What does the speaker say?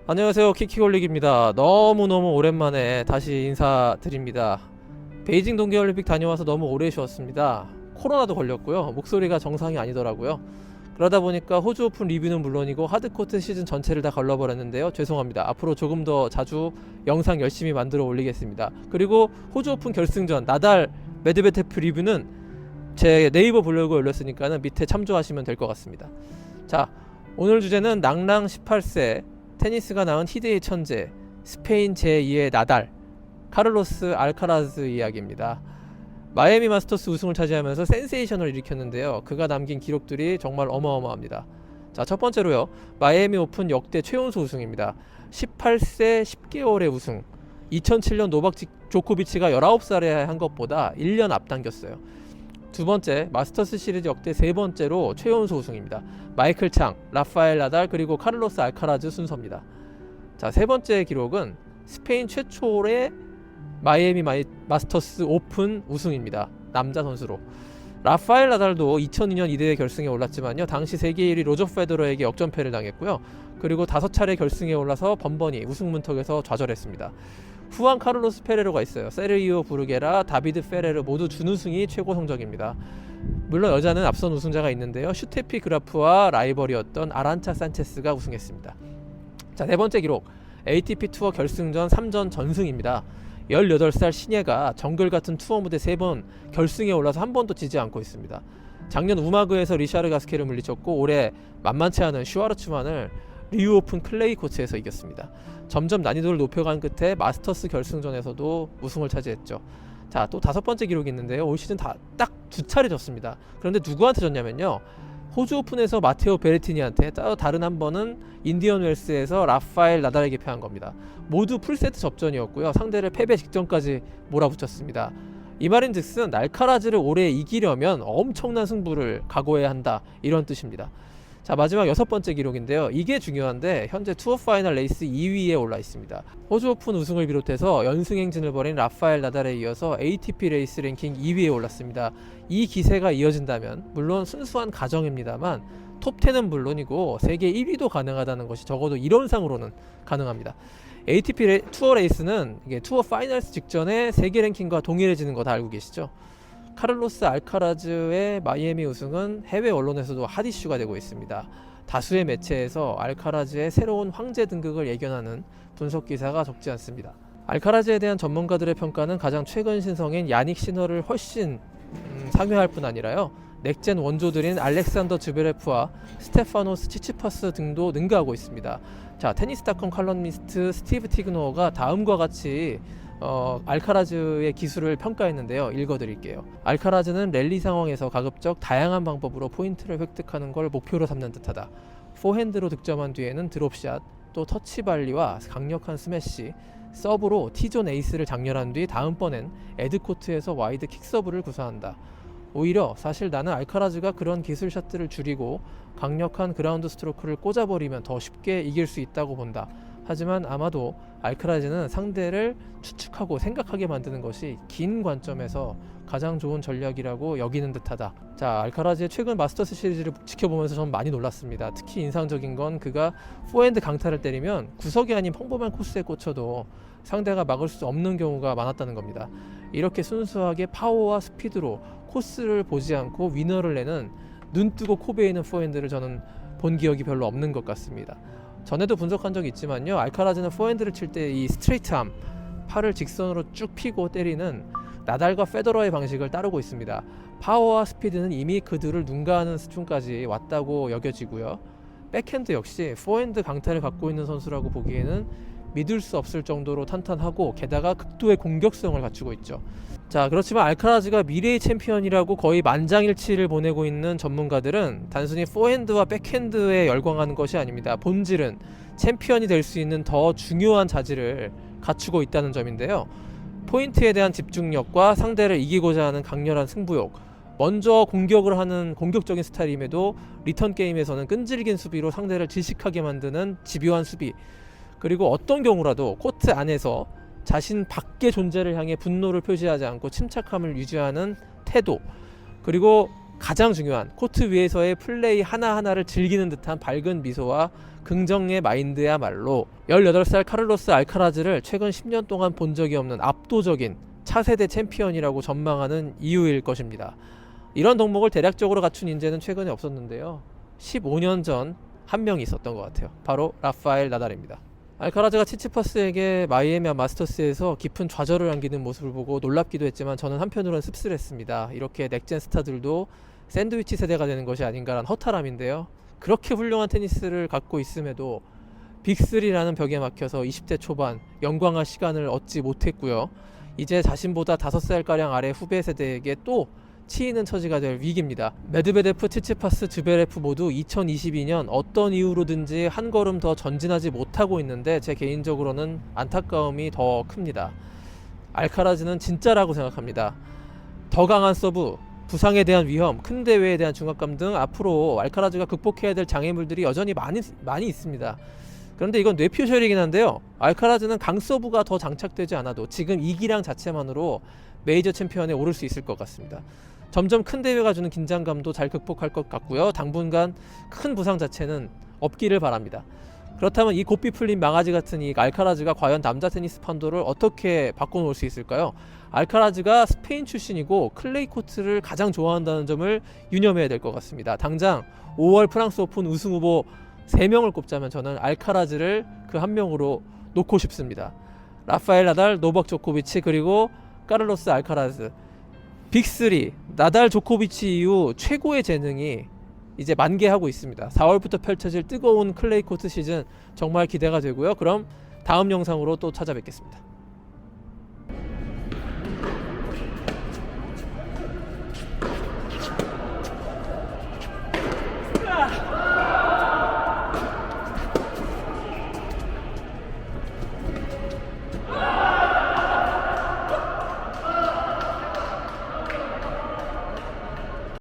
안녕하세요, 키키올릭입니다. 너무너무 오랜만에 다시 인사드립니다. 베이징 동계올림픽 다녀와서 너무 오래 쉬었습니다. 코로나도 걸렸고요. 목소리가 정상이 아니더라고요. 그러다 보니까 호주 오픈 리뷰는 물론이고 하드코트 시즌 전체를 다 걸러버렸는데요. 죄송합니다. 앞으로 조금 더 자주 영상 열심히 만들어 올리겠습니다. 그리고 호주 오픈 결승전 나달 메드베데프 리뷰는 제 네이버 블로그에 올렸으니까는 밑에 참조하시면 될 것 같습니다. 자, 오늘 주제는 낭랑 18세 테니스가 낳은 희대의 천재 스페인 제2의 나달 카를로스 알카라즈 이야기입니다. 마이애미 마스터스 우승을 차지하면서 센세이션을 일으켰는데요. 그가 남긴 기록들이 정말 어마어마합니다. 자, 첫 번째로요. 마이애미 오픈 역대 최연소 우승입니다. 18세 10개월의 우승. 2007년 노박 조코비치가 19살에 한 것보다 1년 앞당겼어요. 두 번째, 마스터스 시리즈 역대 세 번째로 최연소 우승입니다. 마이클 창, 라파엘 나달 그리고 카를로스 알카라즈 순서입니다. 자, 세 번째 기록은 스페인 최초의 마이애미 마스터스 오픈 우승입니다. 남자 선수로. 라파엘 나달도 2002년 이 대회 결승에 올랐지만요. 당시 세계 1위 로저 페더러에게 역전패를 당했고요. 그리고 5차례 결승에 올라서 번번이 우승 문턱에서 좌절했습니다. 후안 카를로스 페레로가 있어요. 세르히오 부르게라, 다비드 페레르 모두 준우승이 최고 성적입니다. 물론 여자는 앞선 우승자가 있는데요. 슈테피 그라프와 라이벌이었던 아란차 산체스가 우승했습니다. 자, 네 번째 기록. ATP 투어 결승전 3전 전승입니다. 18살 신예가 정글 같은 투어 무대 3번 결승에 올라서 한 번도 지지 않고 있습니다. 작년 우마그에서 리샤르 가스케를 물리쳤고 올해 만만치 않은 슈와르츠만을 리우 오픈 클레이 코트에서 이겼습니다. 점점 난이도를 높여간 끝에 마스터스 결승전에서도 우승을 차지했죠. 자, 또 다섯 번째 기록이 있는데요. 올 시즌 딱 두 차례 졌습니다. 그런데 누구한테 졌냐면요. 호주 오픈에서 마테오 베레티니한테, 따로 다른 한 번은 인디언 웰스에서 라파엘 나달에게 패한 겁니다. 모두 풀세트 접전이었고요. 상대를 패배 직전까지 몰아붙였습니다. 이 말인즉슨 알카라즈를 올해 이기려면 엄청난 승부를 각오해야 한다, 이런 뜻입니다. 자, 마지막 여섯 번째 기록인데요. 이게 중요한데 현재 투어 파이널 레이스 2위에 올라 있습니다. 호주 오픈 우승을 비롯해서 연승 행진을 벌인 라파엘 나달에 이어서 ATP 레이스 랭킹 2위에 올랐습니다. 이 기세가 이어진다면 물론 순수한 가정입니다만 톱10은 물론이고 세계 1위도 가능하다는 것이 적어도 이론상으로는 가능합니다. ATP 투어 레이스는 이게 투어 파이널스 직전에 세계 랭킹과 동일해지는 거 다 알고 계시죠? 카를로스 알카라즈의 마이애미 우승은 해외 언론에서도 핫 이슈가 되고 있습니다. 다수의 매체에서 알카라즈의 새로운 황제 등극을 예견하는 분석 기사가 적지 않습니다. 알카라즈에 대한 전문가들의 평가는 가장 최근 신성인 야닉 시너를 훨씬 상회할 뿐 아니라요. 넥젠 원조들인 알렉산더 즈베레프와 스테파노스 치치파스 등도 능가하고 있습니다. 자, 테니스닷컴 칼럼니스트 스티브 티그노어가 다음과 같이 알카라즈의 기술을 평가했는데요. 읽어드릴게요. 알카라즈는 랠리 상황에서 가급적 다양한 방법으로 포인트를 획득하는 걸 목표로 삼는 듯하다. 포핸드로 득점한 뒤에는 드롭샷, 또 터치발리와 강력한 스매시, 서브로 T존 에이스를 장렬한 뒤 다음번엔 에드코트에서 와이드 킥서브를 구사한다. 오히려 사실 나는 알카라즈가 그런 기술샷들을 줄이고 강력한 그라운드 스트로크를 꽂아버리면 더 쉽게 이길 수 있다고 본다. 하지만 아마도 알카라즈는 상대를 추측하고 생각하게 만드는 것이 긴 관점에서 가장 좋은 전략이라고 여기는 듯하다. 자, 알카라즈의 최근 마스터스 시리즈를 지켜보면서 전 많이 놀랐습니다. 특히 인상적인 건 그가 포핸드 강타를 때리면 구석이 아닌 평범한 코스에 꽂혀도 상대가 막을 수 없는 경우가 많았다는 겁니다. 이렇게 순수하게 파워와 스피드로 코스를 보지 않고 위너를 내는 눈 뜨고 코 베이는 포핸드를 저는 본 기억이 별로 없는 것 같습니다. 전에도 분석한 적이 있지만요. 알카라즈는 포핸드를 칠 때 이 스트레이트암, 팔을 직선으로 쭉 펴고 때리는 나달과 페더러의 방식을 따르고 있습니다. 파워와 스피드는 이미 그들을 능가하는 수준까지 왔다고 여겨지고요. 백핸드 역시 포핸드 강타를 갖고 있는 선수라고 보기에는 믿을 수 없을 정도로 탄탄하고 게다가 극도의 공격성을 갖추고 있죠. 자, 그렇지만 알카라즈가 미래의 챔피언이라고 거의 만장일치를 보내고 있는 전문가들은 단순히 포핸드와 백핸드에 열광하는 것이 아닙니다. 본질은 챔피언이 될 수 있는 더 중요한 자질을 갖추고 있다는 점인데요. 포인트에 대한 집중력과 상대를 이기고자 하는 강렬한 승부욕, 먼저 공격을 하는 공격적인 스타일임에도 리턴 게임에서는 끈질긴 수비로 상대를 질식하게 만드는 집요한 수비, 그리고 어떤 경우라도 코트 안에서 자신 밖의 존재를 향해 분노를 표시하지 않고 침착함을 유지하는 태도, 그리고 가장 중요한 코트 위에서의 플레이 하나하나를 즐기는 듯한 밝은 미소와 긍정의 마인드야말로 18살 카를로스 알카라즈를 최근 10년 동안 본 적이 없는 압도적인 차세대 챔피언이라고 전망하는 이유일 것입니다. 이런 덕목을 대략적으로 갖춘 인재는 최근에 없었는데요. 15년 전 한 명이 있었던 것 같아요. 바로 라파엘 나달입니다. 알카라즈가 치치파스에게 마이애미 마스터스에서 깊은 좌절을 안기는 모습을 보고 놀랍기도 했지만 저는 한편으로는 씁쓸했습니다. 이렇게 넥젠 스타들도 샌드위치 세대가 되는 것이 아닌가라는 허탈함인데요. 그렇게 훌륭한 테니스를 갖고 있음에도 빅3라는 벽에 막혀서 20대 초반 영광할 시간을 얻지 못했고요. 이제 자신보다 5살가량 아래 후배 세대에게 또 치이는 처지가 될 위기입니다. 메드베데프, 치치파스, 즈베레프 모두 2022년 어떤 이유로든지 한 걸음 더 전진하지 못하고 있는데 제 개인적으로는 안타까움이 더 큽니다. 알카라즈는 진짜라고 생각합니다. 더 강한 서브, 부상에 대한 위험, 큰 대회에 대한 중압감 등 앞으로 알카라즈가 극복해야 될 장애물들이 여전히 많이 있습니다. 그런데 이건 뇌표셜이긴 한데요. 알카라즈는 강서부가 더 장착되지 않아도 지금 이 기량 자체만으로 메이저 챔피언에 오를 수 있을 것 같습니다. 점점 큰 대회가 주는 긴장감도 잘 극복할 것 같고요. 당분간 큰 부상 자체는 없기를 바랍니다. 그렇다면 이 고삐 풀린 망아지 같은 이 알카라즈가 과연 남자 테니스 판도를 어떻게 바꿔놓을 수 있을까요? 알카라즈가 스페인 출신이고 클레이 코트를 가장 좋아한다는 점을 유념해야 될 것 같습니다. 당장 5월 프랑스 오픈 우승 후보 3명을 꼽자면 저는 알카라즈를 그 한 명으로 놓고 싶습니다. 라파엘 나달, 노박 조코비치 그리고 카를로스 알카라즈, 빅3 나달 조코비치 이후 최고의 재능이 이제 만개하고 있습니다. 4월부터 펼쳐질 뜨거운 클레이 코트 시즌 정말 기대가 되고요. 그럼 다음 영상으로 또 찾아뵙겠습니다.